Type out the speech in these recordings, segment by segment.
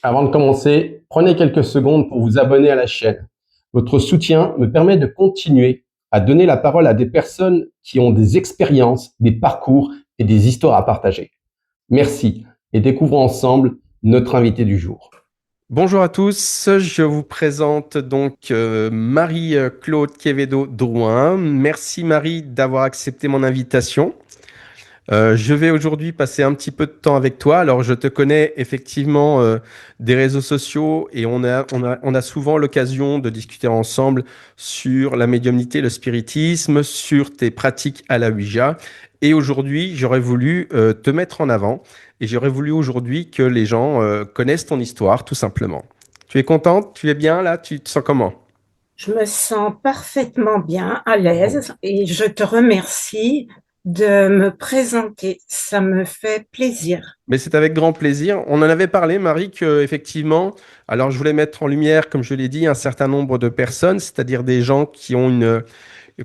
Avant de commencer, prenez quelques secondes pour vous abonner à la chaîne. Votre soutien me permet de continuer à donner la parole à des personnes qui ont des expériences, des parcours et des histoires à partager. Merci et découvrons ensemble notre invité du jour. Bonjour à tous, je vous présente donc Marie-Claude Quevedo-Drouin. Merci Marie d'avoir accepté mon invitation. Je vais aujourd'hui passer un petit peu de temps avec toi. Alors je te connais effectivement des réseaux sociaux et on a souvent l'occasion de discuter ensemble sur la médiumnité, le spiritisme, sur tes pratiques à la Ouija. Et aujourd'hui, j'aurais voulu te mettre en avant et j'aurais voulu aujourd'hui que les gens connaissent ton histoire, tout simplement. Tu es contente? Tu es bien là? Tu te sens comment? Je me sens parfaitement bien, à l'aise, et je te remercie de me présenter. Ça me fait plaisir. Mais c'est avec grand plaisir. On en avait parlé, Marie, que effectivement, alors je voulais mettre en lumière, comme je l'ai dit, un certain nombre de personnes, c'est-à-dire des gens qui ont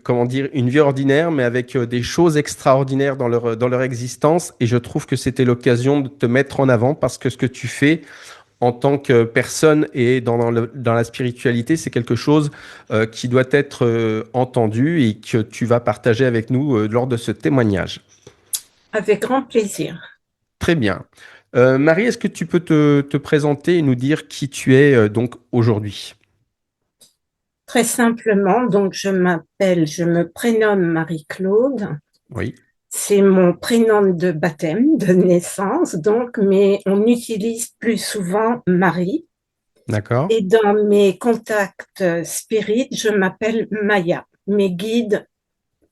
comment dire, une vie ordinaire, mais avec des choses extraordinaires dans leur existence. Et je trouve que c'était l'occasion de te mettre en avant parce que ce que tu fais en tant que personne et dans la spiritualité, c'est quelque chose qui doit être entendu et que tu vas partager avec nous lors de ce témoignage. Avec grand plaisir. Très bien. Marie, est-ce que tu peux te présenter et nous dire qui tu es donc aujourd'hui? Très simplement, donc je me prénomme Marie-Claude. Oui, C'est mon prénom de baptême, de naissance, donc, mais on utilise plus souvent Marie. d'accord. Et dans mes contacts spirit, je m'appelle Maya. Mes guides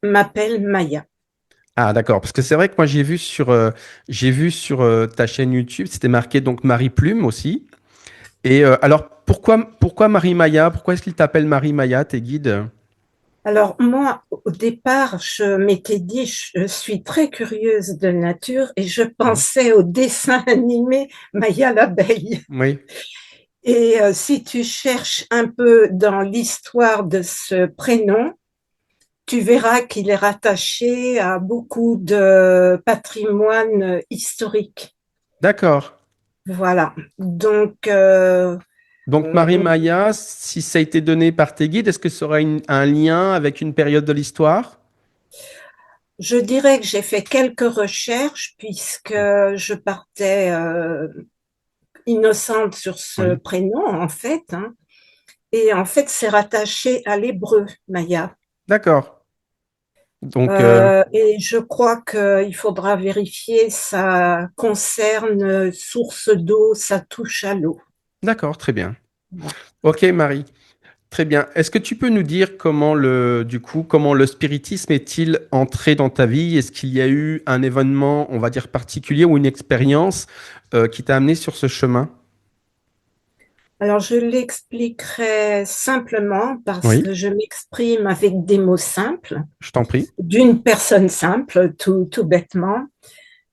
m'appellent Maya. Ah, d'accord. Parce que c'est vrai que moi, j'ai vu sur ta chaîne YouTube, c'était marqué donc Marie Plume aussi. Et alors, pourquoi Marie Maya? Pourquoi est-ce qu'ils t'appellent Marie Maya, tes guides? Alors moi, au départ, je m'étais dit, je suis très curieuse de nature et je Mhm. pensais au dessin animé Maya l'abeille. Oui, Et si tu cherches un peu dans l'histoire de ce prénom, tu verras qu'il est rattaché à beaucoup de patrimoine historique. d'accord. Voilà. Donc, Donc Marie on- Maya, si ça a été donné par tes guides, est-ce que ça aura un lien avec une période de l'histoire? je dirais que j'ai fait quelques recherches puisque je partais innocente sur ce Oui, prénom, en fait, hein. Et en fait, c'est rattaché à l'hébreu, Maya. d'accord. Donc, Et je crois qu'il faudra vérifier, ça concerne source d'eau, ça touche à l'eau. d'accord, très bien. Ok, Marie. Très bien. Est-ce que tu peux nous dire comment le spiritisme est-il entré dans ta vie? Est-ce qu'il y a eu un événement, on va dire, particulier ou une expérience qui t'a amené sur ce chemin? Alors, je l'expliquerai simplement parce Oui, que je m'exprime avec des mots simples, je t'en prie. d'une personne simple, tout bêtement.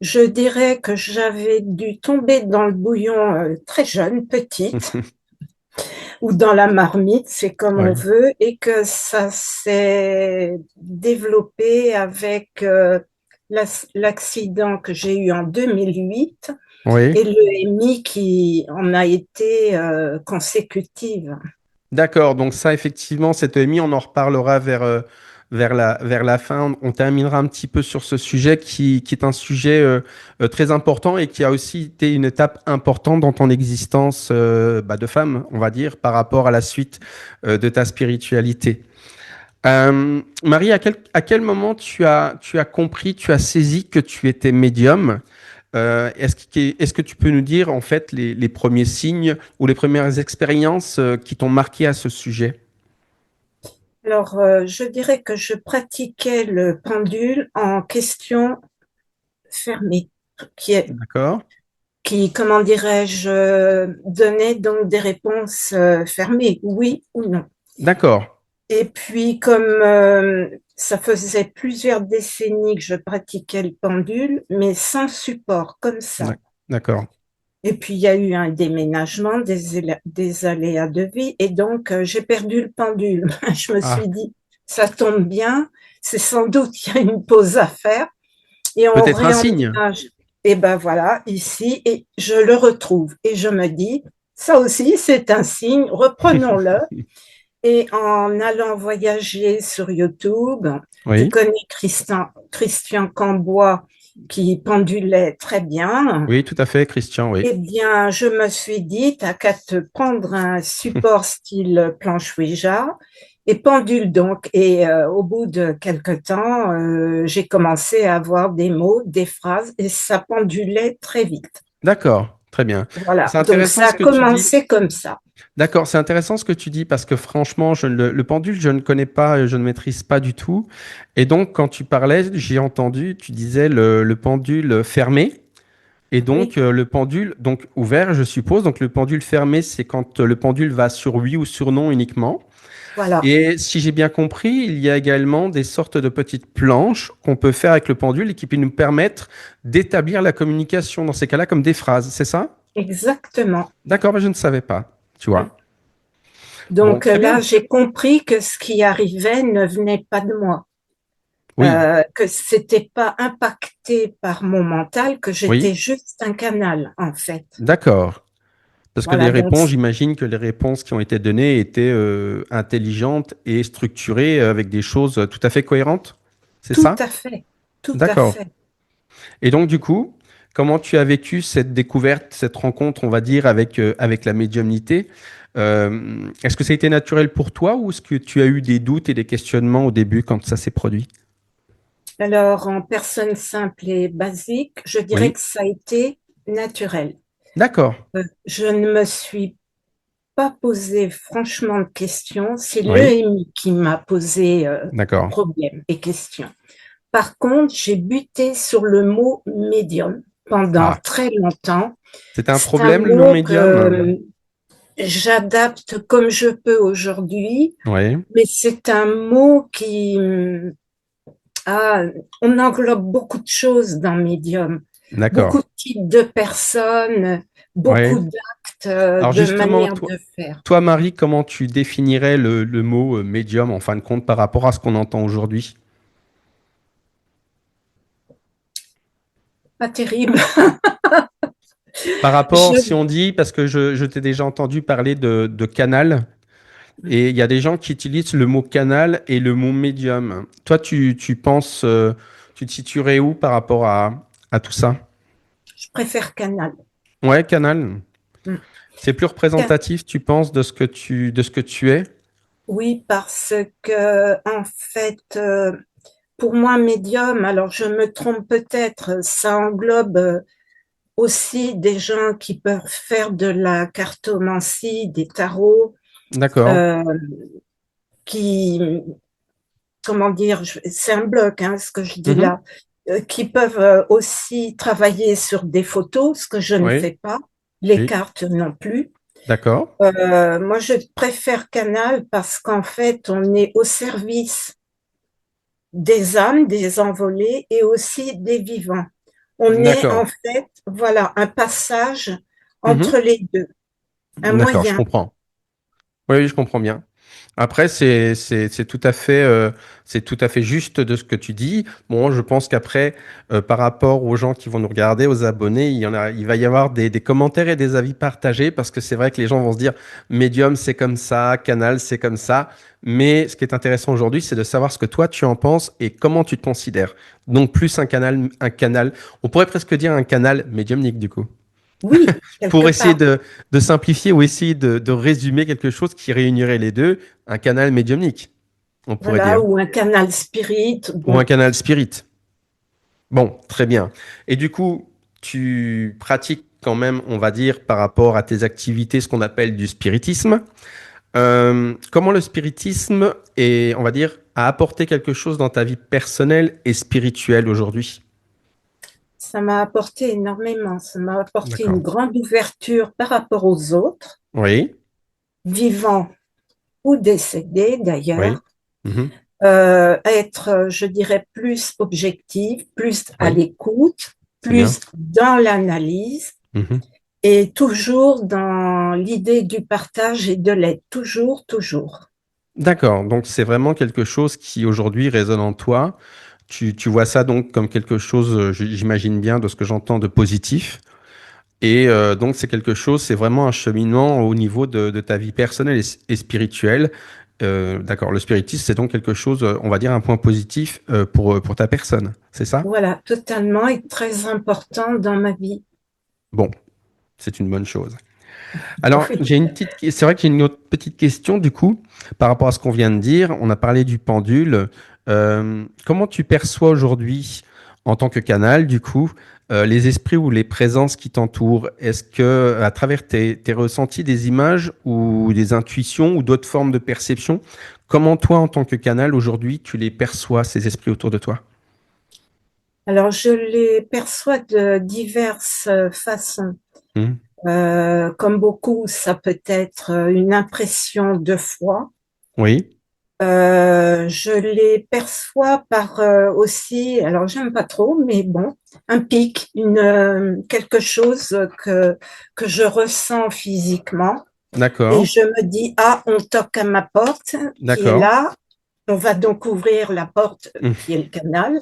Je dirais que j'avais dû tomber dans le bouillon très jeune, petite, ou dans la marmite, c'est comme on Oui, veut, et que ça s'est développé avec l'accident que j'ai eu en 2008 oui. et le MI qui en a été consécutive. D'accord. Donc ça, effectivement, cette EMI, on en reparlera vers la fin. On terminera un petit peu sur ce sujet qui est un sujet très important et qui a aussi été une étape importante dans ton existence de femme, on va dire, par rapport à la suite de ta spiritualité. Marie, à quel moment tu as compris, tu as saisi que tu étais médium? Est-ce que tu peux nous dire en fait les premiers signes ou les premières expériences qui t'ont marqué à ce sujet? Alors, je dirais que je pratiquais le pendule en question fermée, qui est, D'accord? comment dirais-je, donnait donc des réponses fermées, oui ou non. D'accord. Et puis, comme ça faisait plusieurs décennies que je pratiquais le pendule, mais sans support, comme ça. D'accord. Et puis, il y a eu un déménagement, des aléas de vie, et donc j'ai perdu le pendule. Je me Ah, suis dit, ça tombe bien, c'est sans doute il y a une pause à faire, et on peut-être un signe. réemménage. Et ben voilà, ici, et je le retrouve. Et je me dis, Ça aussi, c'est un signe. Reprenons-le. Et en allant voyager sur YouTube, tu Oui, connais Christian Cambois qui pendulait très bien. oui, tout à fait, Christian, oui. Eh bien, je me suis dit, t'as qu'à te prendre un support style planche Ouija et pendule donc. Et au bout de quelque temps, j'ai commencé à avoir des mots, des phrases et ça pendulait très vite. D'accord, très bien. Voilà. C'est Donc, intéressant ça a ce que tu dis. commencé comme ça. D'accord, c'est intéressant ce que tu dis parce que franchement, le pendule, je ne connais pas, je ne maîtrise pas du tout. Et donc, quand tu parlais, j'ai entendu, tu disais le pendule fermé et donc Oui, le pendule donc ouvert, je suppose. Donc, le pendule fermé, c'est quand le pendule va sur oui ou sur non uniquement. voilà. Et si j'ai bien compris, il y a également des sortes de petites planches qu'on peut faire avec le pendule et qui peuvent nous permettre d'établir la communication dans ces cas-là comme des phrases, c'est ça? Exactement. D'accord, mais je ne savais pas, tu vois. Bon, Donc très là, bien. j'ai compris que ce qui arrivait ne venait pas de moi, Oui, que c'était pas impacté par mon mental, que oui, j'étais juste un canal, en fait. d'accord. Parce que les Voilà, donc réponses, j'imagine que les réponses qui ont été données étaient intelligentes et structurées avec des choses tout à fait cohérentes. C'est tout ça? à fait, tout à D'accord. fait. Et donc, du coup, comment tu as vécu cette découverte, cette rencontre, on va dire, avec la médiumnité? Est-ce que ça a été naturel pour toi ou est-ce que tu as eu des doutes et des questionnements au début quand ça s'est produit? Alors, en personne simple et basique, je dirais Oui, que ça a été naturel. d'accord. Je ne me suis pas posé franchement de questions. C'est Oui, l'EMI qui m'a posé d'accord. problème et questions. Par contre, j'ai buté sur le mot médium pendant Ah, très longtemps. c'est un C'est un problème, le mot mot médium? que j'adapte comme je peux aujourd'hui, Oui, mais c'est un mot qui a, on englobe beaucoup de choses dans médium, beaucoup d'accord. de types de personnes, beaucoup Oui. d'actes, Alors de justement, manières toi, de faire. toi, Marie, comment tu définirais le mot médium en fin de compte par rapport à ce qu'on entend aujourd'hui? Pas terrible. Par rapport, si Je, on dit, parce que je t'ai déjà entendu parler de canal, et il y a des gens qui utilisent le mot canal et le mot médium. Toi, tu penses, tu te situerais où par rapport à tout ça? je préfère Canal. Ouais, canal. Mm. C'est plus représentatif, tu penses, de ce que tu es? Oui, parce que en fait, pour moi, médium, alors je me trompe peut-être, ça englobe aussi des gens qui peuvent faire de la cartomancie, des tarots, D'accord. euh, qui, comment dire, c'est un bloc, hein, ce que je dis Mhm. là, qui peuvent aussi travailler sur des photos, ce que je ne Oui, fais pas, les oui. cartes non plus. D'accord. Moi, je préfère Canal parce qu'en fait, on est au service des âmes, des envolés et aussi des vivants. On est D'accord. en fait, voilà, un passage Mhm. entre les deux, un D'accord, je moyen. comprends. Oui, oui, je comprends bien. Après, c'est tout à fait juste de ce que tu dis. Bon, je pense qu'après, par rapport aux gens qui vont nous regarder, aux abonnés, il va y avoir des commentaires et des avis partagés parce que c'est vrai que les gens vont se dire, Medium, c'est comme ça, Canal, c'est comme ça. Mais ce qui est intéressant aujourd'hui, c'est de savoir ce que toi tu en penses et comment tu te considères. Donc, plus un canal, on pourrait presque dire un canal médiumnique du coup Oui, quelque pour essayer part. de simplifier ou essayer de résumer quelque chose qui réunirait les deux, un canal médiumnique, on pourrait Voilà, dire, ou un canal spirit. ou un Bon, canal spirit. Bon, très bien. Et du coup, tu pratiques quand même, on va dire, par rapport à tes activités, ce qu'on appelle du spiritisme. Comment le spiritisme est, on va dire, a apporté quelque chose dans ta vie personnelle et spirituelle aujourd'hui? ça m'a apporté énormément. Ça m'a apporté une D'accord. grande ouverture par rapport aux autres, Oui, vivants ou décédés oui, d'ailleurs. mhm, Être, je dirais, plus objective, plus à oui, l'écoute, c'est bien. plus dans l'analyse Mhm. et toujours dans l'idée du partage et de l'aide. Toujours, toujours. D'accord, donc c'est vraiment quelque chose qui aujourd'hui résonne en toi. Tu vois ça donc comme quelque chose, j'imagine bien, de ce que j'entends, de positif. Et donc, c'est quelque chose, c'est vraiment un cheminement au niveau de ta vie personnelle et spirituelle. D'accord, le spiritisme, c'est donc quelque chose, on va dire, un point positif pour ta personne, c'est ça? Voilà, totalement et très important dans ma vie. Bon, c'est une bonne chose. Alors, Oui. c'est vrai que j'ai une autre petite question du coup, par rapport à ce qu'on vient de dire. On a parlé du pendule. Comment tu perçois aujourd'hui, en tant que canal, du coup, les esprits ou les présences qui t'entourent? Est-ce que, à travers tes ressentis, des images ou des intuitions ou d'autres formes de perception, comment toi, en tant que canal, aujourd'hui, tu les perçois, ces esprits autour de toi? Alors, je les perçois de diverses façons. Mhm. Comme beaucoup, ça peut être une impression de foi. Oui, Je les perçois par aussi, alors j'aime pas trop, mais bon, un pic, quelque chose que je ressens physiquement. Et d'accord, je me dis, ah, on toque à ma porte qui est d'accord, là. On va donc ouvrir la porte Mhm. qui est le canal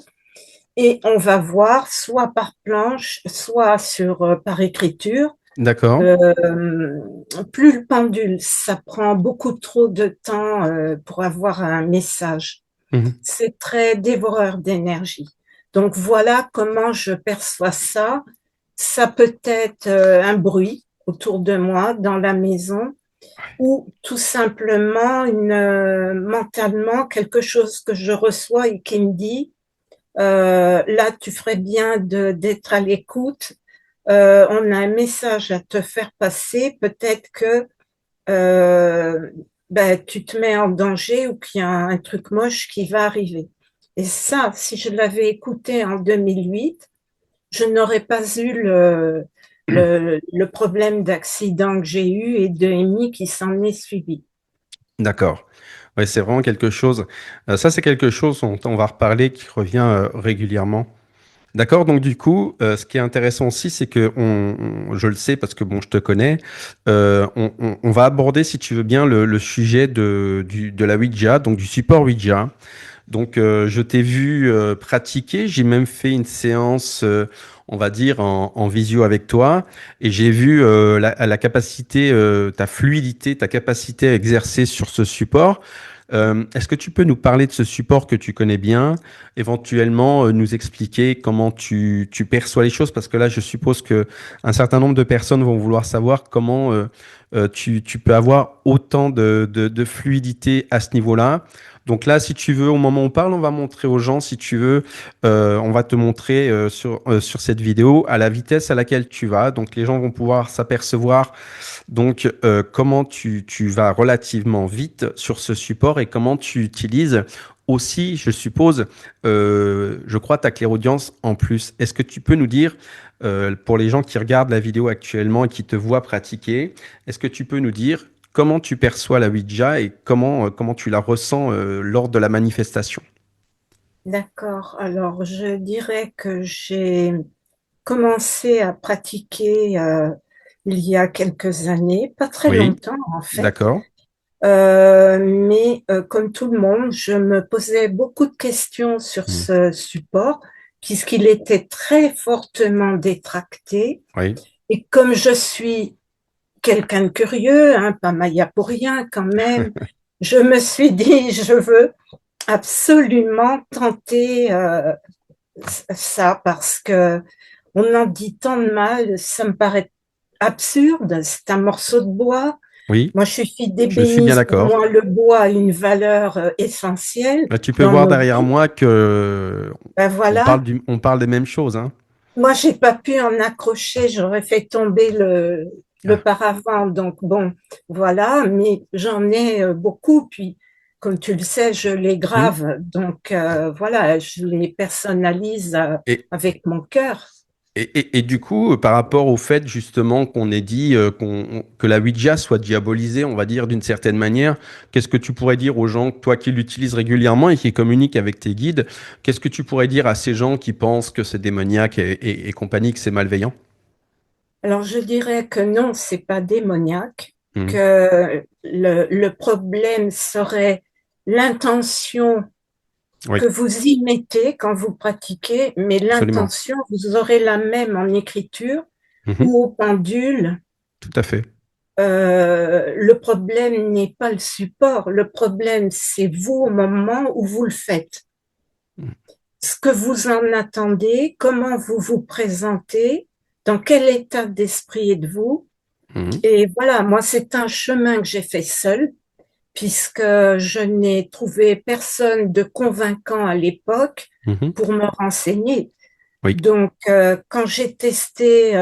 et on va voir soit par planche, soit par écriture. d'accord, Euh, Plus le pendule, ça prend beaucoup trop de temps pour avoir un message. Mhm. C'est très dévoreur d'énergie. Donc voilà comment je perçois ça. Ça peut être un bruit autour de moi dans la maison ou tout simplement mentalement quelque chose que je reçois et qui me dit là tu ferais bien d'être à l'écoute. On a un message à te faire passer. Peut-être que euh, ben, tu te mets en danger ou qu'il y a un truc moche qui va arriver. Et ça, si je l'avais écouté en 2008, je n'aurais pas eu le problème d'accident que j'ai eu et de MI qui s'en est suivi. D'accord. Ouais, c'est vraiment quelque chose. Ça, c'est quelque chose dont on va reparler qui revient régulièrement. D'accord. Donc du coup, ce qui est intéressant aussi, c'est que je le sais parce que bon, je te connais. On va aborder, si tu veux bien, le sujet de la Ouija, donc du support Ouija. Donc, je t'ai vu pratiquer. J'ai même fait une séance, on va dire, en visio avec toi. Et j'ai vu la capacité, ta fluidité, ta capacité à exercer sur ce support. Est-ce que tu peux nous parler de ce support que tu connais bien, éventuellement nous expliquer comment tu perçois les choses? Parce que là, je suppose que un certain nombre de personnes vont vouloir savoir comment tu peux avoir autant de fluidité à ce niveau-là. Donc là, si tu veux, au moment où on parle, on va montrer aux gens, si tu veux, on va te montrer sur cette vidéo à la vitesse à laquelle tu vas. Donc les gens vont pouvoir s'apercevoir donc comment tu vas relativement vite sur ce support et comment tu utilises aussi, je suppose, je crois, ta clairaudience en plus. Est-ce que tu peux nous dire, pour les gens qui regardent la vidéo actuellement et qui te voient pratiquer, est-ce que tu peux nous dire comment tu perçois la Ouija et comment tu la ressens lors de la manifestation? D'accord. Alors, je dirais que j'ai commencé à pratiquer il y a quelques années, pas très Oui, longtemps en fait. d'accord. Mais comme tout le monde, je me posais beaucoup de questions sur Hmm. ce support, puisqu'il était très fortement détracté. Oui, Et comme je suis quelqu'un de curieux, hein, pas Maya pour rien quand même, je me suis dit, je veux absolument tenter ça parce que on en dit tant de mal, ça me paraît absurde. C'est un morceau de bois. oui, Moi, je suis fille je suis bien d'ébéniste. Pour d'accord. moi, le bois a une valeur essentielle Tu peux dans voir nos derrière vies. moi que Ben voilà. on parle des mêmes choses, hein. Moi, j'ai pas pu en accrocher. J'aurais fait tomber le Ah. paravent. Donc bon, voilà. Mais j'en ai beaucoup. Puis, comme tu le sais, je les Hmm. grave. Donc voilà, je les personnalise Et, avec mon cœur. et du coup, par rapport au fait justement qu'on ait dit que la Ouija soit diabolisée, on va dire d'une certaine manière, qu'est-ce que tu pourrais dire aux gens, toi qui l'utilises régulièrement et qui communiquent avec tes guides, qu'est-ce que tu pourrais dire à ces gens qui pensent que c'est démoniaque et compagnie, que c'est malveillant? Alors, je dirais que non, c'est pas démoniaque, Hmm. que le problème serait l'intention Oui, que vous y mettez quand vous pratiquez, mais absolument. l'intention, vous aurez la même en écriture, Mhm. ou au pendule. Tout à fait. Le problème n'est pas le support, le problème c'est vous au moment où vous le faites. Ce que vous en attendez, comment vous vous présentez, dans quel état d'esprit êtes-vous. Mhm. Et voilà, moi c'est un chemin que j'ai fait seul, puisque je n'ai trouvé personne de convaincant à l'époque Mhm. pour me renseigner. Oui, Donc, quand j'ai testé,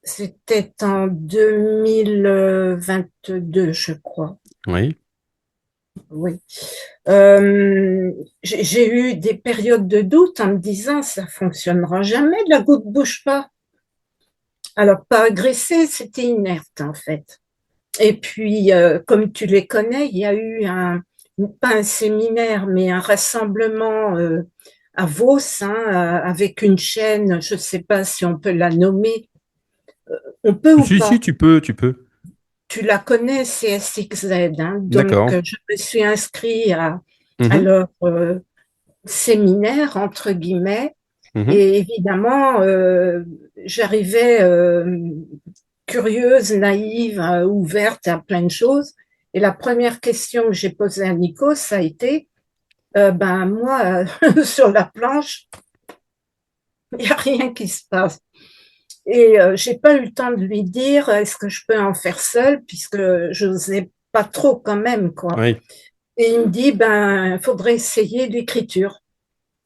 c'était en 2022, je crois. oui. Oui. J'ai eu des périodes de doute en me disant, ça fonctionnera jamais, la goutte bouge pas. Alors, pas agressée, c'était inerte, en fait. Et puis, comme tu les connais, il y a eu pas un séminaire, mais un rassemblement à Vos, hein, avec une chaîne, je ne sais pas si on peut la nommer. On peut ou Si, si, pas? tu peux, tu peux. Tu la connais, c'est SXZ, hein. Donc, D'accord. je me suis inscrite à Mhm. leur séminaire, entre guillemets. Mhm. Et évidemment, j'arrivais curieuse, naïve, ouverte à plein de choses. Et la première question que j'ai posée à Nico, ça a été, ben moi, sur la planche, il n'y a rien qui se passe. Et j'ai pas eu le temps de lui dire, est-ce que je peux en faire seule, puisque je n'osais pas trop quand même, quoi. Oui, Et il me dit, ben, il faudrait essayer l'écriture.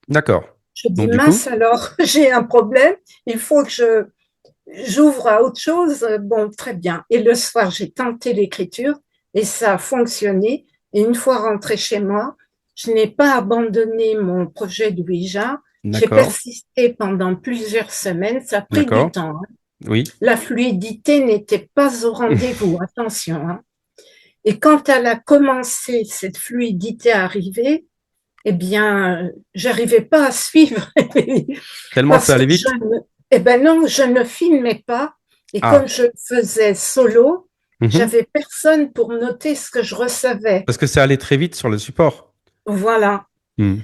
d'accord. Je dis, Donc, du coup, mince alors, j'ai un problème, il faut que j'ouvre à autre chose. Bon, très bien. Et le soir, j'ai tenté l'écriture et ça a fonctionné. Et une fois rentrée chez moi, je n'ai pas abandonné mon projet de Ouija. J'ai d'accord, persisté pendant plusieurs semaines. Ça a pris du d'accord. temps, hein. Oui. La fluidité n'était pas au rendez-vous, attention, hein. Et quand elle a commencé, cette fluidité à arriver, eh bien, j'arrivais pas à suivre Tellement ça parce que allait vite? eh ben non, je ne filmais pas. Et comme Ah. je faisais solo, Mhm. j'avais personne pour noter ce que je recevais. Parce que ça allait très vite sur le support. Voilà. Hmm.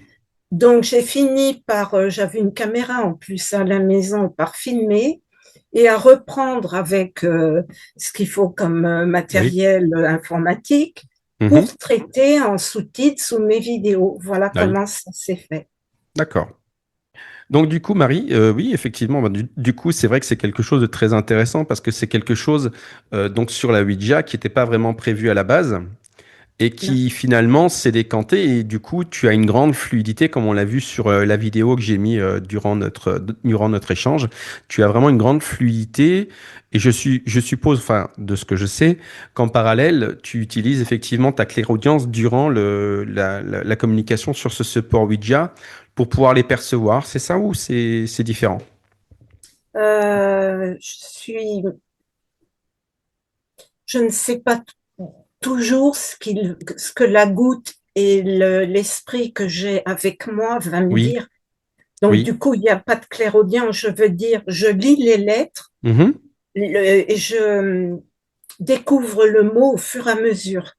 Donc j'ai fini par, j'avais une caméra en plus à la maison, par filmer et à reprendre avec ce qu'il faut comme Oui. matériel informatique Mhm. pour traiter en sous-titres sous mes vidéos. Voilà Oui. comment ça s'est fait. D'accord. Donc du coup, Marie, oui, effectivement, bah, du coup, c'est vrai que c'est quelque chose de très intéressant parce que c'est quelque chose donc sur la Ouija qui n'était pas vraiment prévu à la base et Non. qui finalement s'est décanté et du coup, tu as une grande fluidité comme on l'a vu sur la vidéo que j'ai mis durant notre échange. Tu as vraiment une grande fluidité et je suppose, enfin, de ce que je sais, qu'en parallèle, tu utilises effectivement ta clairaudience durant la communication sur ce support Ouija pour pouvoir les percevoir. C'est ça ou c'est différent? Je ne sais pas toujours ce que la goutte et l'esprit que j'ai avec moi va me Oui, dire. Donc, oui. du coup, il n'y a pas de clairaudience. Je veux dire, je lis les lettres Mhm. et je découvre le mot au fur et à mesure.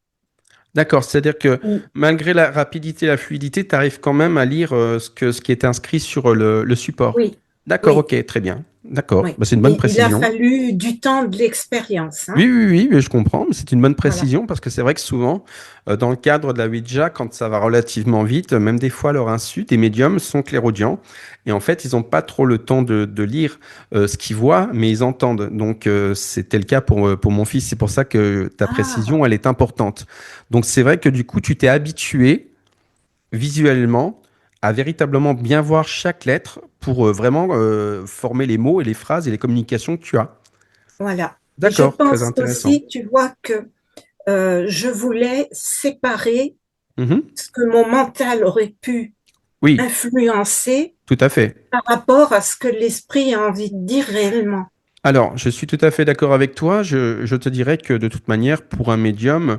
D'accord, c'est-à-dire que Mm. malgré la rapidité, la fluidité, tu arrives quand même à lire ce qui est inscrit sur le support. Oui, D'accord, oui, ok, très bien. D'accord, oui. bah, c'est une bonne Il a précision. fallu du temps, de l'expérience, Oui, hein. oui, oui, mais je comprends, mais c'est une bonne Voilà. précision parce que c'est vrai que souvent, dans le cadre de la Ouija, quand ça va relativement vite, même des fois à leur insu, des médiums sont clairaudients et en fait, ils n'ont pas trop le temps de lire ce qu'ils voient, mais ils entendent. Donc, c'était le cas pour mon fils. C'est pour ça que ta Ah, précision, elle est importante. Donc, c'est vrai que du coup, tu t'es habitué visuellement à véritablement bien voir chaque lettre pour vraiment former les mots et les phrases et les communications que tu as. voilà. Et je D'accord, très pense intéressant. aussi, tu vois, que je voulais séparer Mhm. ce que mon mental aurait pu Oui, influencer tout à fait. par rapport à ce que l'esprit a envie de dire réellement. Alors, je suis tout à fait d'accord avec toi. Je te dirais que de toute manière, pour un médium,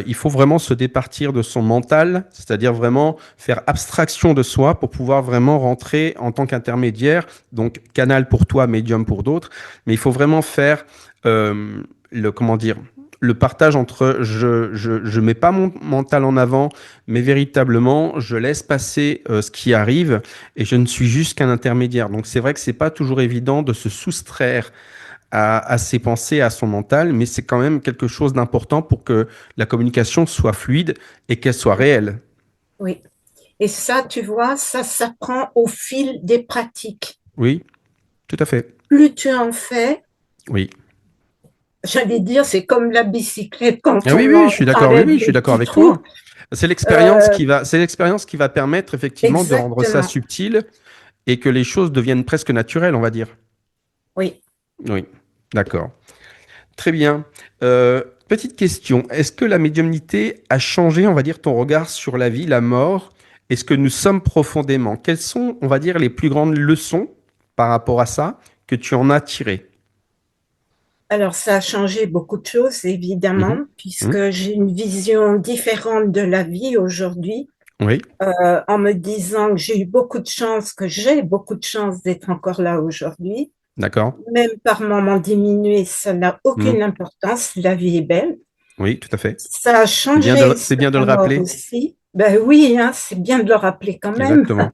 il faut vraiment se départir de son mental, c'est-à-dire vraiment faire abstraction de soi pour pouvoir vraiment rentrer en tant qu'intermédiaire, donc canal pour toi, médium pour d'autres. Mais il faut vraiment faire le, comment dire, le partage entre je mets pas mon mental en avant, mais véritablement, je laisse passer ce qui arrive et je ne suis juste qu'un intermédiaire. Donc, c'est vrai que c'est pas toujours évident de se soustraire à ses pensées, à son mental, mais c'est quand même quelque chose d'important pour que la communication soit fluide et qu'elle soit réelle. Oui. Et ça, tu vois, ça s'apprend au fil des pratiques. Oui, tout à fait. Plus tu en fais, Oui. j'allais dire, c'est comme la bicyclette quand Ah oui, oui, je suis d'accord. Oui, enlève oui, je suis les d'accord petits avec toi. trous. Euh, C'est l'expérience qui va permettre effectivement de rendre ça exactement. subtil et que les choses deviennent presque naturelles, on va dire. Oui. Oui, d'accord. Très bien. Petite question. Est-ce que la médiumnité a changé, on va dire, ton regard sur la vie, la mort et ce que nous sommes profondément? Quelles sont, on va dire, les plus grandes leçons par rapport à ça que tu en as tirées? Alors, ça a changé beaucoup de choses, évidemment, Mhm. Mhm. puisque j'ai une vision différente de la vie aujourd'hui, Oui, en me disant que j'ai eu beaucoup de chance, que j'ai beaucoup de chance d'être encore là aujourd'hui. d'accord. Même par moments diminués, ça n'a Mhm. aucune importance. La vie est belle. Oui, tout à fait. Ça a changé C'est sur bien de le la mort rappeler. aussi. Ben oui, hein, c'est bien de le rappeler quand même. Exactement.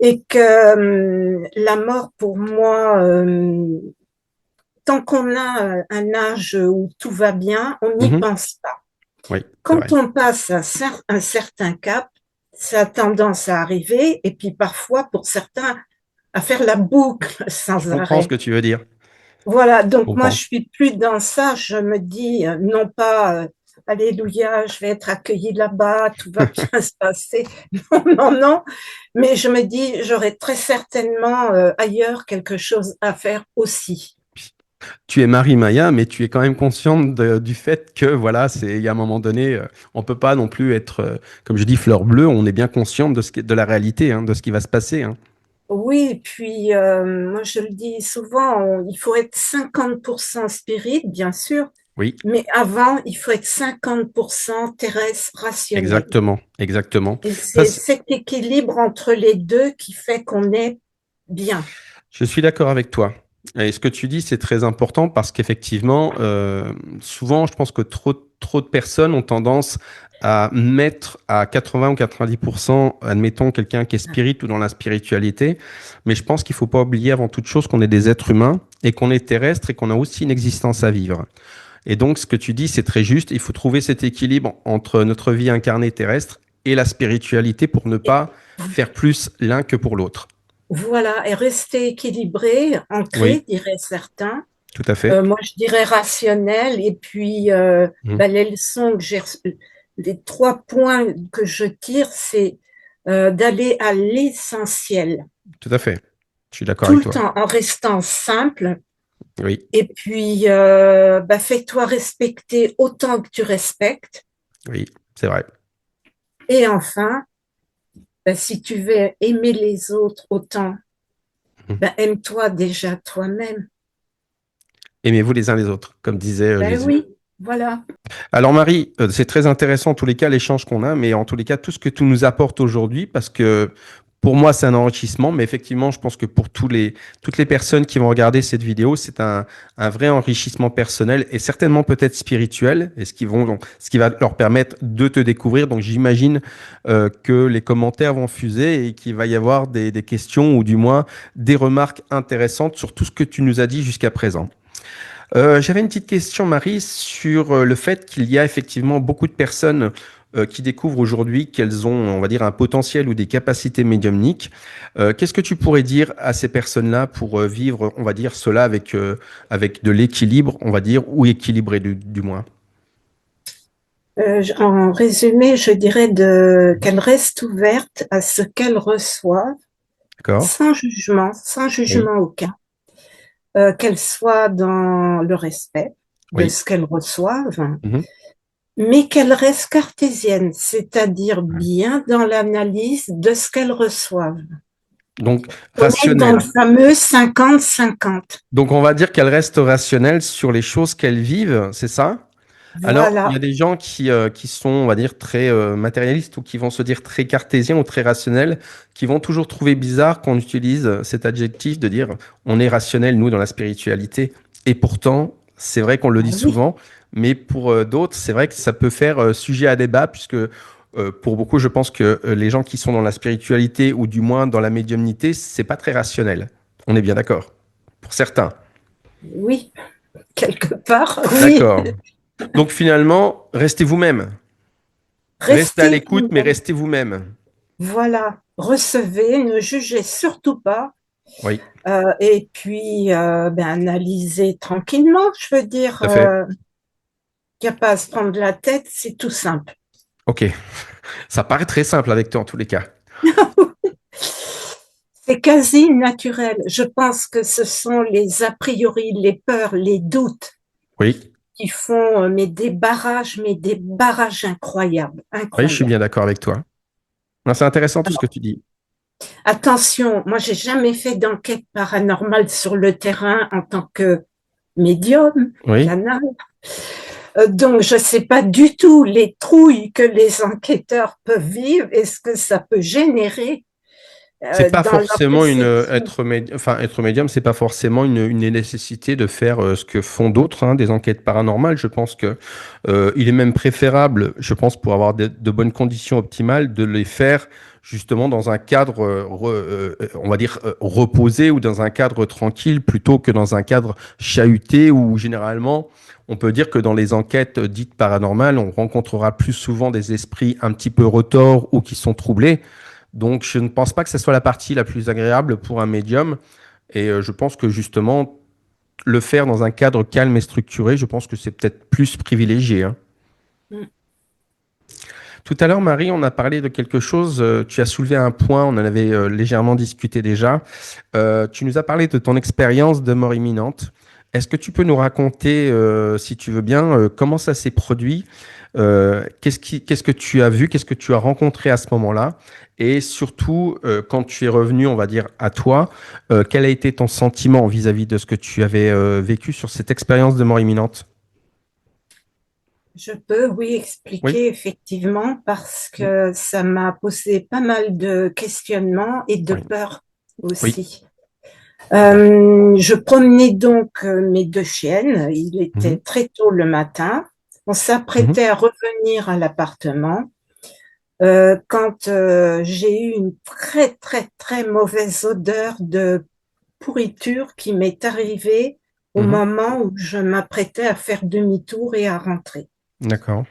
Et que la mort, pour moi, tant qu'on a un âge où tout va bien, on n'y Mhm. pense pas. Oui, c'est Quand vrai. on passe un certain cap, ça a tendance à arriver, et puis parfois, pour certains, à faire la boucle Je sans comprends ce arrêt. que tu veux dire. Voilà, Je donc moi, je comprends. suis plus dans ça. Je me dis, non pas, Alléluia, je vais être accueillie là-bas, tout va bien se passer. Non, non, non. Mais je me dis, j'aurai très certainement ailleurs quelque chose à faire aussi. Tu es Marie-Maya, mais tu es quand même consciente du fait que, voilà, il y a un moment donné, on peut pas non plus être, comme je dis, fleur bleue. On est bien consciente de la réalité, hein, de ce qui va se passer, hein. Oui, puis moi je le dis souvent, il faut être 50% spirit, bien sûr, Oui, mais avant, il faut être 50% terrestre rationnel. exactement, exactement. Et Ça, c'est cet équilibre entre les deux qui fait qu'on est bien. je suis d'accord avec toi. Et ce que tu dis, c'est très important parce qu'effectivement, souvent, je pense que trop de personnes ont tendance à mettre à 80 ou 90%, admettons, quelqu'un qui est spirit ou dans la spiritualité. Mais je pense qu'il faut pas oublier avant toute chose qu'on est des êtres humains et qu'on est terrestre et qu'on a aussi une existence à vivre. Et donc, ce que tu dis, c'est très juste. Il faut trouver cet équilibre entre notre vie incarnée terrestre et la spiritualité pour ne Et pas faire plus l'un que pour l'autre. voilà, et rester équilibré, Oui, ancré, diraient certains. tout à fait. Moi, je dirais rationnel. Et puis, Mhm. ben, les leçons que les 3 points que je tire, c'est d'aller à l'essentiel, Tout à fait. Je suis d'accord tout avec le toi. temps en restant simple. Oui, Et puis, ben, fais-toi respecter autant que tu respectes. oui, c'est vrai. Et enfin, ben, si tu veux aimer les autres autant, Mhm. ben, aime-toi déjà toi-même. Aimez-vous les uns les autres, comme disait Ben Jésus. oui, voilà. Alors Marie, c'est très intéressant en tous les cas l'échange qu'on a, mais en tous les cas tout ce que tu nous apportes aujourd'hui, parce que pour moi c'est un enrichissement, mais effectivement je pense que pour toutes les personnes qui vont regarder cette vidéo, c'est un vrai enrichissement personnel et certainement peut-être spirituel, et ce qui va leur permettre de te découvrir. Donc j'imagine que les commentaires vont fuser et qu'il va y avoir des questions ou du moins des remarques intéressantes sur tout ce que tu nous as dit jusqu'à présent. J'avais une petite question, Marie, sur le fait qu'il y a effectivement beaucoup de personnes qui découvrent aujourd'hui qu'elles ont, on va dire, un potentiel ou des capacités médiumniques. Qu'est-ce que tu pourrais dire à ces personnes-là pour vivre, on va dire, cela avec de l'équilibre, on va dire, ou équilibré du moins? En résumé, je dirais qu'elle reste ouverte à ce qu'elle reçoit, D'accord? sans Oui. jugement aucun, qu'elle soit dans le respect de Oui. ce qu'elle reçoive, Mhm. mais qu'elle reste cartésienne, c'est-à-dire bien dans l'analyse de ce qu'elle reçoive. Donc, On est dans le rationnel. fameux 50-50. Donc, on va dire qu'elles restent rationnelles sur les choses qu'elles vivent, c'est ça? Alors, il y a Voilà. des gens qui sont, on va dire, très matérialistes ou qui vont se dire très cartésiens ou très rationnels, qui vont toujours trouver bizarre qu'on utilise cet adjectif de dire on est rationnel, nous, dans la spiritualité. Et pourtant, C'est vrai qu'on le dit Ah oui, souvent, mais pour d'autres, c'est vrai que ça peut faire sujet à débat, puisque pour beaucoup, je pense que les gens qui sont dans la spiritualité, ou du moins dans la médiumnité, c'est pas très rationnel. On est bien d'accord. Pour certains. oui, quelque part, oui. D'accord. Donc finalement, restez vous-même. Restez à Restez l'écoute, mais vous-même. restez vous-même. Voilà, recevez, ne jugez surtout pas. Oui, Et puis, analysez tranquillement. Je veux dire, tout à fait. il n'y a pas à se prendre la tête, c'est tout simple. Ok. Ça paraît très simple avec toi en tous les cas. C'est quasi naturel. Je pense que ce sont les a priori, les peurs, les doutes Oui. qui font mais des barrages incroyables, Oui, je suis incroyables. bien d'accord avec toi. Non, c'est intéressant tout ce que tu dis. Attention, moi j'ai jamais fait d'enquête paranormale sur le terrain en tant que médium, Oui. canal. Donc je sais pas du tout les trouilles que les enquêteurs peuvent vivre et ce que ça peut générer C'est pas dans leur forcément perception. être médium, c'est pas forcément une nécessité de faire ce que font d'autres, hein, des enquêtes paranormales. Je pense que il est même préférable, je pense, pour avoir de bonnes conditions optimales, de les faire justement dans un cadre, on va dire, reposé, ou dans un cadre tranquille, plutôt que dans un cadre chahuté, où généralement, on peut dire que dans les enquêtes dites paranormales, on rencontrera plus souvent des esprits un petit peu retors ou qui sont troublés. Donc, je ne pense pas que ce soit la partie la plus agréable pour un médium. Et je pense que justement, le faire dans un cadre calme et structuré, je pense que c'est peut-être plus privilégié, hein. Mm. Tout à l'heure, Marie, on a parlé de quelque chose. Tu as soulevé un point, on en avait légèrement discuté déjà. Tu nous as parlé de ton expérience de mort imminente. Est-ce que tu peux nous raconter, si tu veux bien, comment ça s'est produit? Qu'est-ce que tu as vu? Qu'est-ce que tu as rencontré à ce moment-là? Et surtout, quand tu es revenu, on va dire, à toi, quel a été ton sentiment vis-à-vis de ce que tu avais vécu sur cette expérience de mort imminente? Je peux, oui, Oui. expliquer effectivement parce que ça m'a posé pas mal de questionnements et de Oui. peurs Oui. aussi. Je promenais donc mes deux chiennes. Il était Mhm. très tôt le matin. On Mhm. s'apprêtait à revenir à l'appartement quand j'ai eu une très très très mauvaise odeur de pourriture qui m'est arrivée au Mhm. moment où je m'apprêtais à faire demi-tour et à rentrer. D'accord.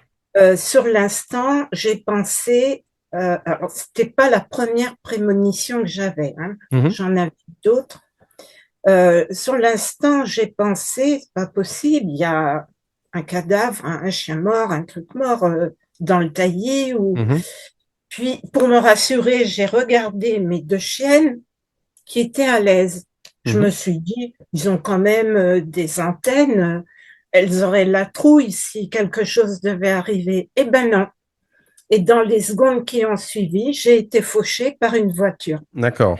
Sur l'instant, j'ai pensé, alors c'était pas la première prémonition que j'avais, hein, Mhm. j'en avais d'autres. Sur l'instant, j'ai pensé, c'est pas possible, il y a un cadavre, un chien mort, un truc mort dans le taillis. Ou... Mhm. Puis, pour me rassurer, j'ai regardé mes deux chiennes qui étaient à l'aise. Je me Mhm. suis dit, ils ont quand même des antennes, elles auraient la trouille si quelque chose devait arriver. Eh ben non. Et dans les secondes qui ont suivi, j'ai été fauchée par une voiture. D'accord.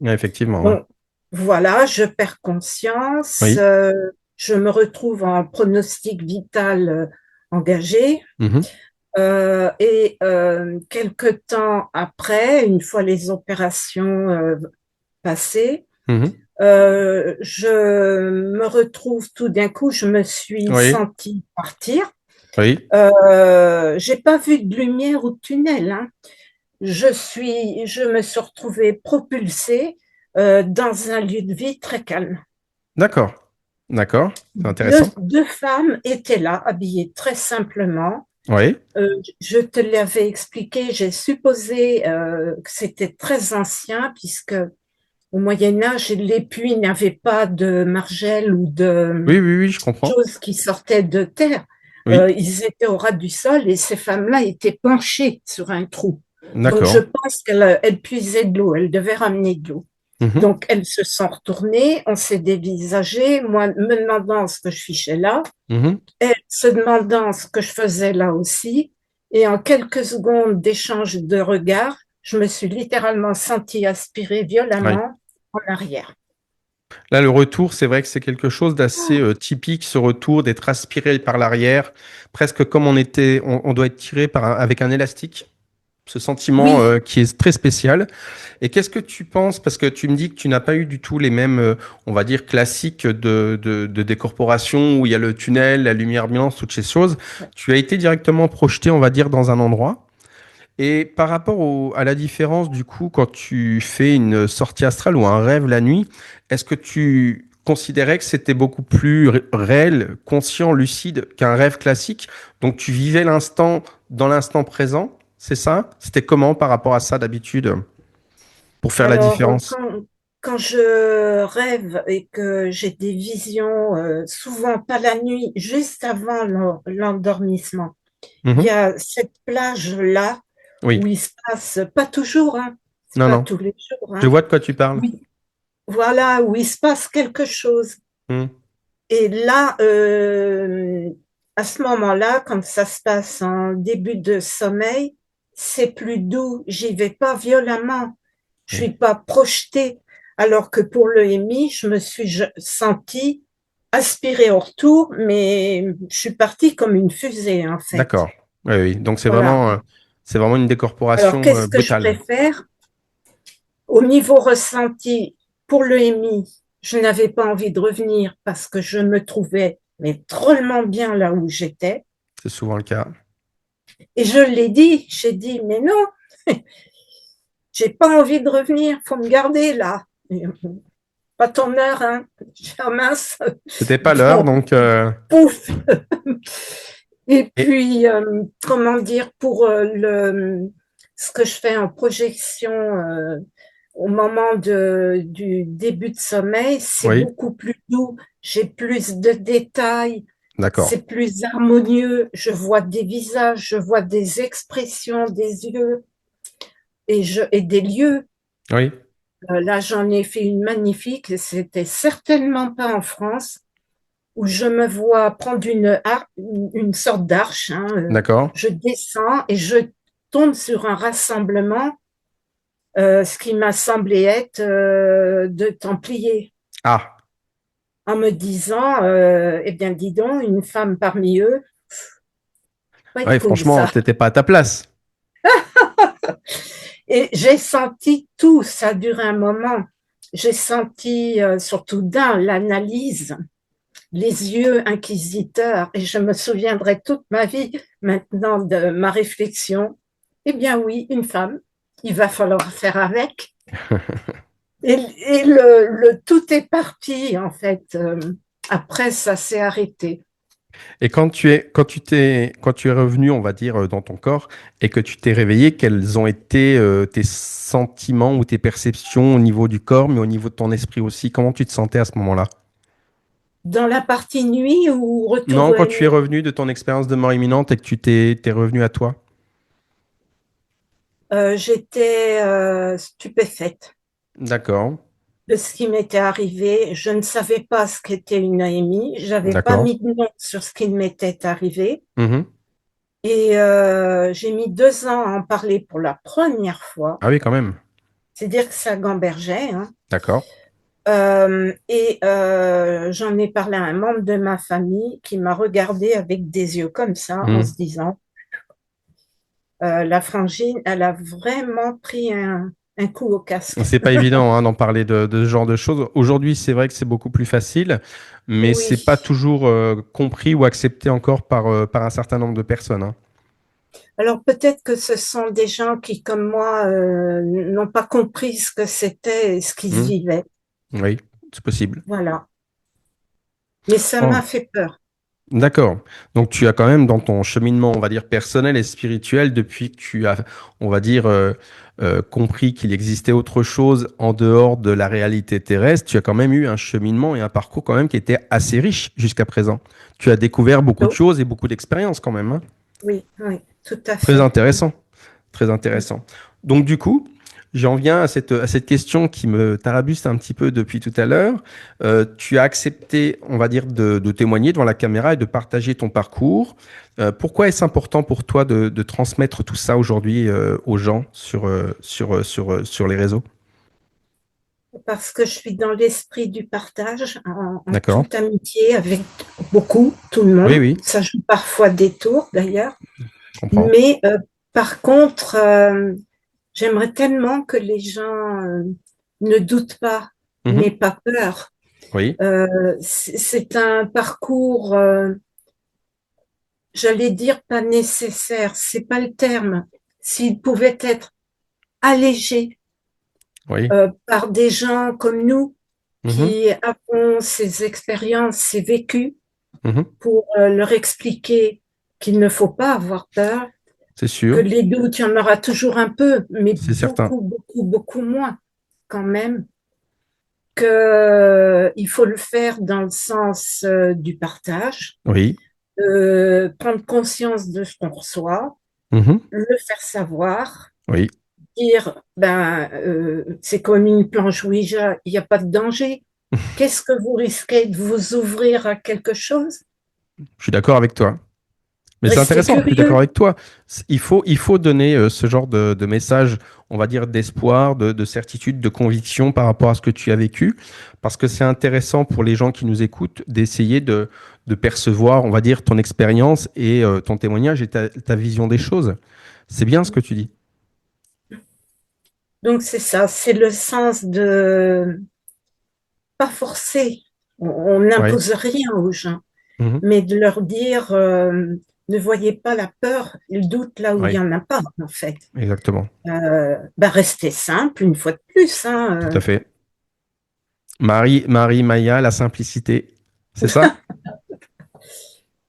Ouais, effectivement, ouais. Bon, voilà, je perds conscience, Oui. je me retrouve en pronostic vital engagé. Mhm. Quelque temps après, une fois les opérations passées, Mhm. je me retrouve tout d'un coup, je me suis Oui. sentie partir. Oui. J'ai pas vu de lumière au tunnel, hein. Je me suis retrouvée propulsée dans un lieu de vie très calme. D'accord. D'accord. C'est intéressant. Deux femmes étaient là, habillées très simplement. Oui. Je te l'avais expliqué, j'ai supposé que c'était très ancien, puisque au Moyen Âge, les puits n'avaient pas de margelle ou de Oui, oui, oui, je comprends. choses qui sortaient de terre. Oui. Ils étaient au ras du sol et ces femmes-là étaient penchées sur un trou. Donc je D'accord. pense elles puisaient de l'eau, elles devaient ramener de l'eau. Mhm. Donc elles se sont retournées, on s'est dévisagé, moi me demandant ce que je fichais là, Mhm. elles se demandant ce que je faisais là aussi. Et en quelques secondes d'échange de regards, je me suis littéralement sentie aspirer Oui. violemment en arrière. Là, le retour, c'est vrai que c'est quelque chose d'assez typique, ce retour, d'être aspiré par l'arrière, presque comme on doit être tiré avec un élastique. ce sentiment Oui, qui est très spécial. Et qu'est-ce que tu penses, parce que tu me dis que tu n'as pas eu du tout les mêmes, on va dire, classiques de décorporation où il y a le tunnel, la lumière blanche, toutes ces choses. Tu as été directement projeté, on va dire, dans un endroit. Et par rapport à la différence, du coup, quand tu fais une sortie astrale ou un rêve la nuit, est-ce que tu considérais que c'était beaucoup plus réel, conscient, lucide qu'un rêve classique? Donc tu vivais l'instant dans l'instant présent, c'est ça? C'était comment par rapport à ça d'habitude pour faire la alors différence? quand je rêve et que j'ai des visions, souvent pas la nuit, juste avant l'endormissement, il y Mhm. a cette plage-là Oui. où il se passe, pas toujours, hein, c'est Non, pas non. tous les jours, Je hein, vois de quoi tu parles. oui, voilà, où il se passe quelque chose. Mhm. Et là, à ce moment-là, quand ça se passe en début de sommeil, c'est plus doux. J'y vais pas violemment. Je Oui. suis pas projetée. Alors que pour le MI, je me suis sentie aspirée au retour, mais je suis partie comme une fusée, en fait. D'accord. Oui, oui. Donc Voilà. c'est vraiment une Alors, décorporation qu'est-ce que je brutale. préfère? Au niveau ressenti, pour le MI, je n'avais pas envie de revenir parce que je me trouvais mais drôlement bien là où j'étais. C'est souvent le cas. Et je l'ai dit, j'ai dit, mais non, j'ai pas envie de revenir, faut me garder là. Et, pas ton heure, hein. Ah, mince. C'était pas l'heure, Bon, donc. pouf. Et Et puis, comment dire, pour ce que je fais en projection au moment du début de sommeil, c'est oui, beaucoup plus doux. J'ai plus de détails, d'accord. c'est plus harmonieux. Je vois des visages, je vois des expressions des yeux et des lieux. Oui, Là, j'en ai fait une magnifique. C'était certainement pas en France où je me vois prendre une sorte d'arche, hein, d'accord. je descends et je tombe sur un rassemblement, ce qui m'a semblé être de Templiers, Ah, en me disant, eh bien, dis donc, une femme parmi eux, pas être oui, cool franchement, ça. t'étais pas à ta place. Et j'ai senti tout, ça a duré un moment. J'ai senti surtout l'analyse, les yeux inquisiteurs, et je me souviendrai toute ma vie maintenant de ma réflexion. Eh bien oui, une femme, il va falloir faire avec. Et le tout est parti, en fait. Après, ça s'est arrêté. Et quand tu es revenu, on va dire, dans ton corps et que tu t'es réveillé, quels ont été tes sentiments ou tes perceptions au niveau du corps, mais au niveau de ton esprit aussi? Comment tu te sentais à ce moment-là? Dans la partie nuit ou retour Non, au quand tu es MI, revenu de ton expérience de mort imminente et que t'es revenu à toi. j'étais stupéfaite D'accord, de ce qui m'était arrivé. Je ne savais pas ce qu'était une AMI. J'avais pas d'accord. mis de nom sur ce qui m'était arrivé. Mhm. Et j'ai mis 2 ans à en parler pour la première fois. Ah oui, quand même. C'est dire que ça gambergeait, hein. D'accord. Et j'en ai parlé à un membre de ma famille qui m'a regardé avec des yeux comme ça en Mhm. se disant, la frangine, elle a vraiment pris un coup au casque. C'est pas évident hein, d'en parler de ce genre de choses. Aujourd'hui, c'est vrai que c'est beaucoup plus facile, mais c'est Oui. pas toujours compris ou accepté encore par un certain nombre de personnes, hein. Alors peut-être que ce sont des gens qui, comme moi, n'ont pas compris ce que c'était et ce qu'ils Hmm. vivaient. Oui, c'est possible. Voilà. Mais ça Oh, m'a fait peur. d'accord. Donc tu as quand même dans ton cheminement, on va dire personnel et spirituel, depuis que tu as, on va dire, compris qu'il existait autre chose en dehors de la réalité terrestre, tu as quand même eu un cheminement et un parcours quand même qui était assez riche jusqu'à présent. Tu as découvert beaucoup de Oh, choses et beaucoup d'expériences quand même, hein. oui, oui, tout à Très fait. intéressant, très intéressant. Donc du coup, j'en viens à cette question qui me tarabuste un petit peu depuis tout à l'heure. Tu as accepté, on va dire, de témoigner devant la caméra et de partager ton parcours. Pourquoi est-ce important pour toi de transmettre tout ça aujourd'hui aux gens sur les réseaux? Parce que je suis dans l'esprit du partage, en D'accord. toute amitié avec beaucoup, tout le Oui, monde. oui, Ça joue parfois des tours d'ailleurs. je comprends. Mais Par contre, j'aimerais tellement que les gens ne doutent pas, n'aient Mhm. pas peur. Oui, C'est un parcours, j'allais dire pas nécessaire, c'est pas le terme. S'il pouvait être allégé oui. par des gens comme nous Mhm. qui avons ces expériences, ces vécus, Mhm. pour leur expliquer qu'il ne faut pas avoir peur, C'est que sûr, les doutes, il y en aura toujours un peu, mais c'est certain. beaucoup, beaucoup, beaucoup moins quand même, que il faut le faire dans le sens du partage, Oui. prendre conscience de ce qu'on reçoit, Mhm. le faire savoir, Oui. dire, ben, c'est comme une planche Ouija, il n'y a pas de danger. Qu'est-ce que vous risquez de vous ouvrir à quelque chose? Je suis d'accord avec toi. Mais c'est Restez intéressant, je suis d'accord curieux. avec toi. Il faut donner ce genre de message, on va dire, d'espoir, de certitude, de conviction par rapport à ce que tu as vécu, parce que c'est intéressant pour les gens qui nous écoutent d'essayer de percevoir, on va dire, ton expérience et ton témoignage et ta vision des choses. C'est bien ce que tu dis. Donc c'est ça, c'est le sens de pas forcer. On Oui. n'impose rien aux gens, Mhm. mais de leur dire ne voyez pas la peur, le doute là où il y Oui, en a pas en fait. exactement. Ben, restez simple une fois de plus. Tout Hein. à fait. Marie, Maya, la simplicité. C'est ça?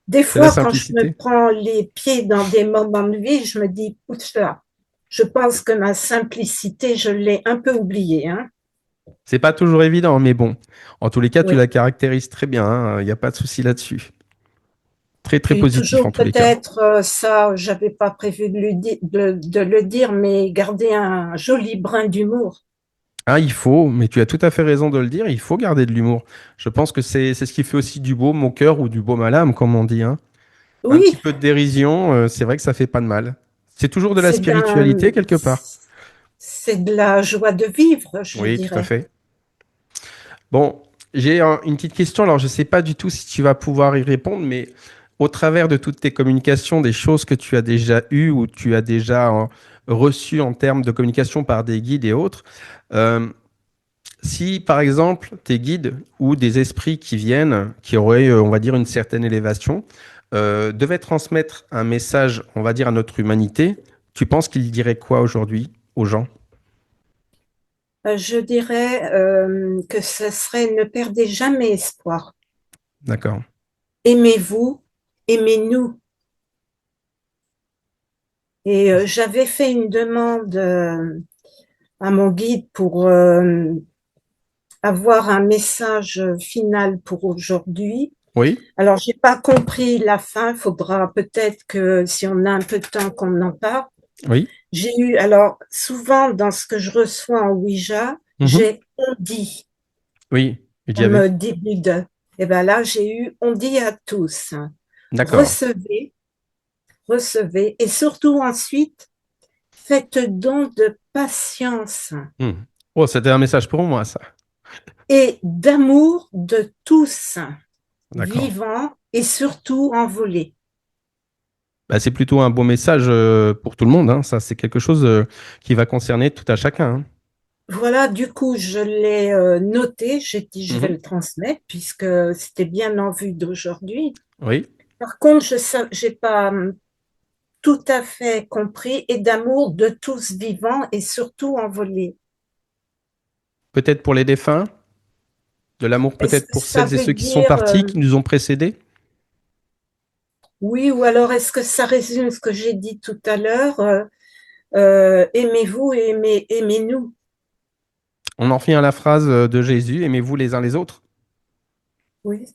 Des C'est la fois, quand je me simplicité? prends les pieds dans des moments de vie, je me dis, ouch là, je pense que ma simplicité, je l'ai un peu oubliée. Hein. C'est pas toujours évident, mais bon. En tous les cas, tu Oui. la caractérises très bien, hein. Il n'y a pas de souci là-dessus. Très, très Puis positif en toujours tous les cas. peut-être, ça, j'avais pas prévu de le dire, mais garder un joli brin d'humour. Ah, il faut, mais tu as tout à fait raison de le dire, il faut garder de l'humour. Je pense que c'est ce qui fait aussi du baume au cœur ou du baume à l'âme, comme on dit, hein. Un petit Oui, peu de dérision, c'est vrai que ça fait pas de mal. C'est toujours de la c'est d'un, spiritualité quelque part. c'est de la joie de vivre, je Oui, tout à dirais. fait. Bon, j'ai une petite question. Alors, je ne sais pas du tout si tu vas pouvoir y répondre, mais au travers de toutes tes communications, des choses que tu as déjà eues ou tu as déjà reçues en termes de communication par des guides et autres, euh, si par exemple tes guides ou des esprits qui viennent, qui auraient, on va dire, une certaine élévation, devaient transmettre un message, on va dire, à notre humanité, tu penses qu'ils diraient quoi aujourd'hui aux gens? Je dirais que ce serait ne perdez jamais espoir. D'accord. Aimez-vous, aimez-nous. Et j'avais fait une demande à mon guide pour avoir un message final pour aujourd'hui. Oui, Alors, j'ai pas compris la fin. Faudra peut-être que si on a un peu de temps qu'on en parle. oui, J'ai eu, alors, souvent dans ce que je reçois en Ouija, mhm, j'ai on dit oui, j'ai déjà comme vu. début de. Et ben là, j'ai eu on dit à tous. D'accord. Recevez, recevez. Et surtout ensuite, faites don de patience Hmm. Oh, c'était un message pour moi, ça. et d'amour de tous, D'accord. vivants et surtout envolés. Bah, c'est plutôt un beau message pour tout le monde, hein. Ça, c'est quelque chose qui va concerner tout à chacun, hein. Voilà, du coup, je l'ai noté, j'ai dit je vais Mhm. le transmettre puisque c'était bien en vue d'aujourd'hui. Oui. Par contre, je n'ai pas tout à fait compris et d'amour de tous vivants et surtout envolés. Peut-être pour les défunts, de l'amour Est-ce peut-être que pour ça celles et veut ceux qui sont dire partis, qui nous ont précédés. oui ou alors est-ce que ça résume ce que j'ai dit tout à l'heure aimez-vous et aimez-nous. On en revient à la phrase de Jésus, aimez-vous les uns les autres. Oui,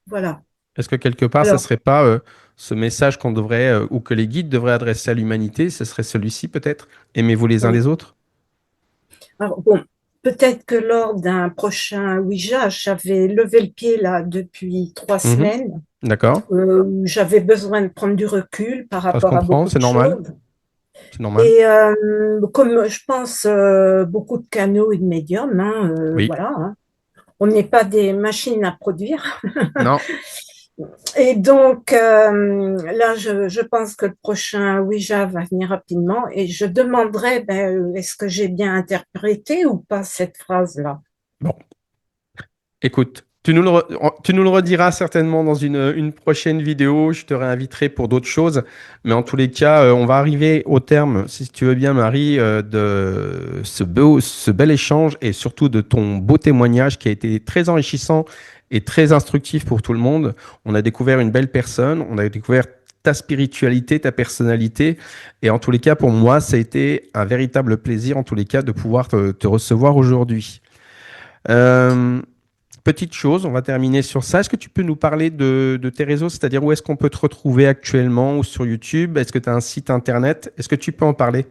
voilà. Est-ce que quelque part, ce ne Alors, serait pas ce message qu'on devrait, ou que les guides devraient adresser à l'humanité, ce serait celui-ci peut-être? Aimez-vous les uns oui. les autres? Alors, bon, peut-être que lors d'un prochain Ouija, j'avais levé le pied là depuis trois Mhm. semaines, D'accord. où j'avais besoin de prendre du recul par Ça se rapport à comprend, beaucoup c'est de normal. choses. C'est normal. Et comme je pense beaucoup de canaux et de médiums, hein, Oui. voilà, hein, on n'est pas des machines à produire. Non. Et donc, là, je pense que le prochain Ouija va venir rapidement et je demanderai, ben, est-ce que j'ai bien interprété ou pas cette phrase-là? Bon, écoute, tu nous le rediras certainement dans une prochaine vidéo. Je te réinviterai pour d'autres choses. Mais en tous les cas, on va arriver au terme, si tu veux bien, Marie, de ce bel échange et surtout de ton beau témoignage qui a été très enrichissant et très instructif pour tout le monde. On a découvert une belle personne, on a découvert ta spiritualité, ta personnalité. Et en tous les cas, pour moi, ça a été un véritable plaisir, en tous les cas, de pouvoir te recevoir aujourd'hui. Euh, Petite chose, on va terminer sur ça. Est-ce que tu peux nous parler de tes réseaux, c'est-à-dire où est-ce qu'on peut te retrouver actuellement ou sur YouTube? Est-ce que tu as un site internet? Est-ce que tu peux en parler?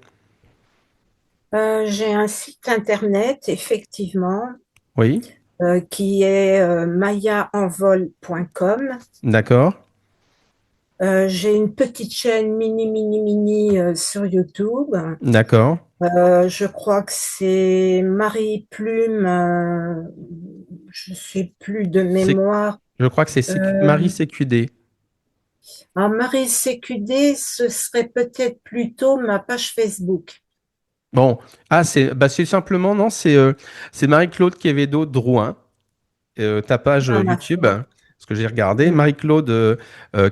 J'ai un site internet, effectivement, Oui, qui est mayaenvol.com. d'accord, J'ai une petite chaîne mini sur YouTube. d'accord. Je crois que c'est Marie Plume, je sais plus de C'est, mémoire. je crois que c'est Euh, Marie CQD. Alors, Marie CQD, ce serait peut-être plutôt ma page Facebook. Bon, c'est simplement, non, c'est Marie-Claude Quevedo Drouin, ta page Ah, ma YouTube, foi. ce que j'ai regardé, Mm. Marie-Claude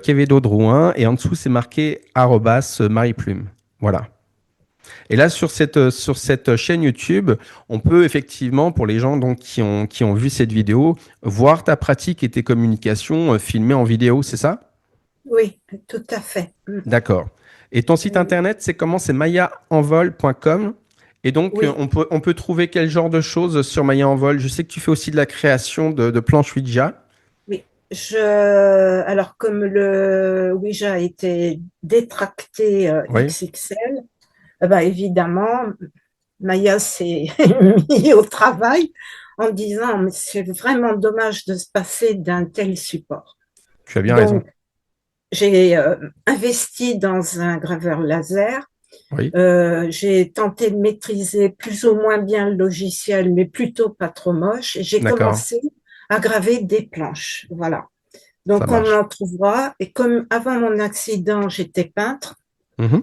Quevedo Drouin, et en dessous c'est marqué arrobas Marie Plume. Voilà. Et là, sur cette chaîne YouTube, on peut effectivement, pour les gens donc, qui ont vu cette vidéo, voir ta pratique et tes communications filmées en vidéo, c'est ça? Oui, tout à fait. Mm. D'accord. Et ton site Mm. internet, c'est comment? C'est mayaenvol.com. Et donc, Oui, on peut trouver quel genre de choses sur Maya Envol? Je sais que tu fais aussi de la création de planches Ouija. oui. Alors, comme le Ouija a été détracté Oui, XXL, bah, évidemment, Maya s'est mis au travail en disant, mais c'est vraiment dommage de se passer d'un tel support. tu as bien raison. Donc, j'ai investi dans un graveur laser. Oui, J'ai tenté de maîtriser plus ou moins bien le logiciel, mais plutôt pas trop moche. Et j'ai d'accord, commencé à graver des planches. Voilà. ça Donc, on marche. en trouvera. Et comme avant mon accident, j'étais peintre, Mhm.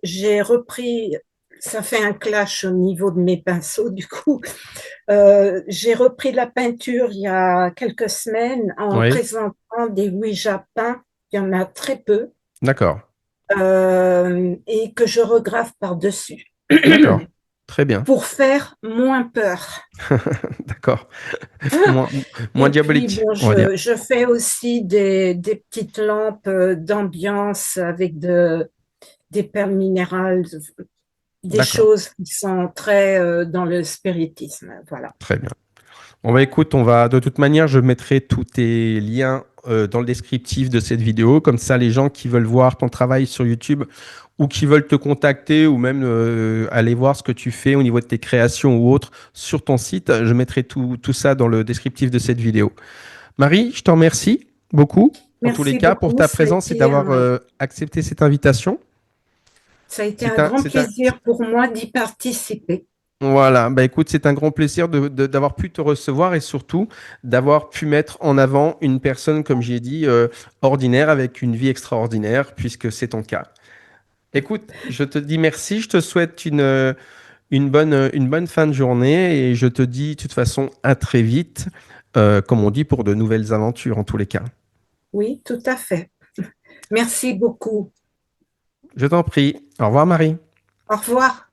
j'ai repris, ça fait un clash au niveau de mes pinceaux, du coup. J'ai repris la peinture il y a quelques semaines en Oui, présentant des Ouija peints. Il y en a très peu. d'accord, Et que je regrave par-dessus d'accord. Très bien. pour faire moins peur. D'accord. Moins, moins Et puis, diabolique, bon, on va dire. je fais aussi des petites lampes d'ambiance avec des perles minérales, des D'accord. choses qui sont très dans le spiritisme. Voilà. Très bien. Bon bah écoute, de toute manière, je mettrai tous tes liens dans le descriptif de cette vidéo. Comme ça, les gens qui veulent voir ton travail sur YouTube ou qui veulent te contacter ou même aller voir ce que tu fais au niveau de tes créations ou autres sur ton site, je mettrai tout ça dans le descriptif de cette vidéo. Marie, je te remercie beaucoup en tous les Merci cas pour beaucoup. ta présence et d'avoir accepté cette invitation. Ça a été un grand C'est un, plaisir pour moi d'y participer. Voilà, bah écoute, c'est un grand plaisir d'avoir pu te recevoir et surtout d'avoir pu mettre en avant une personne, comme j'ai dit, ordinaire avec une vie extraordinaire, puisque c'est ton cas. Écoute, je te dis merci, je te souhaite une bonne fin de journée et je te dis de toute façon à très vite, comme on dit, pour de nouvelles aventures en tous les cas. Oui, tout à fait. Merci beaucoup. Je t'en prie. Au revoir Marie. Au revoir.